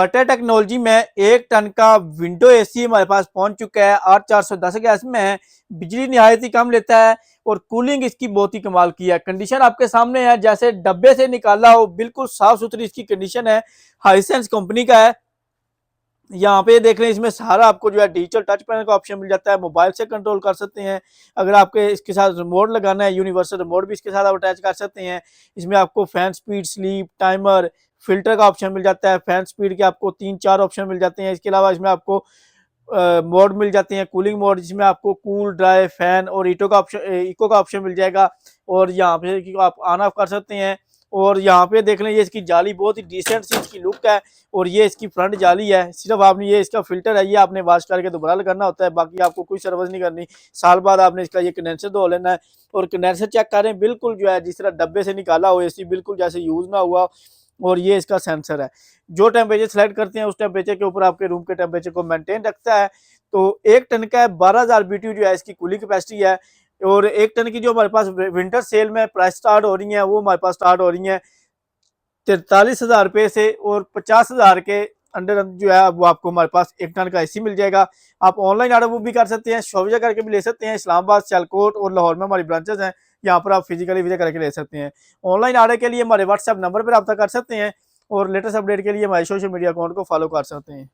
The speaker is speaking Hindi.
बटर टेक्नोलॉजी में 1 टन का विंडो एसी हमारे पास पहुंच चुका है। 8410 गैस में है, बिजली निहायत ही कम लेता है और कूलिंग इसकी बहुत ही कमाल की है। कंडीशन आपके सामने है, जैसे डब्बे से निकाला हो, बिल्कुल साफ सुथरी इसकी कंडीशन है। हाइसेंस कंपनी का है। यहाँ पे देख रहे हैं, इसमें सारा आपको जो है डिजिटल टच पैनल का ऑप्शन मिल जाता है, मोबाइल से कंट्रोल कर सकते हैं। अगर आपके इसके साथ रिमोट लगाना है, यूनिवर्सल रिमोट भी इसके साथ आप अटैच कर सकते हैं। इसमें आपको fan speed, sleep timer, filter का ऑप्शन मिल जाता है। फैन स्पीड के आपको 3-4 ऑप्शन मिल जाते हैं। इसके अलावा इसमें आपको मोड मिल जाते हैं, कूलिंग मोड, जिसमें आपको कूल, ड्राई, फैन और इको का ऑप्शन मिल जाएगा। और यहाँ पे आप ऑन ऑफ कर सकते हैं। और यहाँ पे देख लें, ये इसकी जाली बहुत ही डिसेंट सी इसकी लुक है। और ये इसकी फ्रंट जाली है। सिर्फ आपने ये इसका फिल्टर है, ये आपने वॉश करके दोबारा लगाना होता है, बाकी आपको कोई सर्विस नहीं करनी। साल बाद आपने इसका ये कंडेंसर धो लेना है। और कंडेंसर चेक करें, बिल्कुल जो है जिस तरह डब्बे से निकाला हो एसी, बिल्कुल जैसे यूज ना हुआ। और ये इसका सेंसर है, जो टेम्परेचर सेलेक्ट करते हैं उस टेम्परेचर के ऊपर आपके रूम के टेम्परेचर को मेंटेन रखता है। तो 1 टन का 12,000 BTU जो है इसकी कूलिंग कैपेसिटी है। और 1 टन की जो हमारे पास विंटर सेल में प्राइस स्टार्ट हो रही है, वो हमारे पास स्टार्ट हो रही है 43,000 रुपये से। और 50,000 के अंडर जो है वो आपको हमारे पास 1 टन का एसी मिल जाएगा। आप ऑनलाइन ऑर्डर वो भी कर सकते हैं, शॉप विजिट करके भी ले सकते हैं। इस्लामाबाद, सियालकोट और लाहौर में हमारी ब्रांचेस हैं, यहाँ पर आप फिजिकली विजिट करके ले सकते हैं। ऑनलाइन ऑर्डर के लिए हमारे व्हाट्सएप नंबर पर रब्ता कर सकते हैं और लेटेस्ट अपडेट के लिए हमारे सोशल मीडिया अकाउंट को फॉलो कर सकते हैं।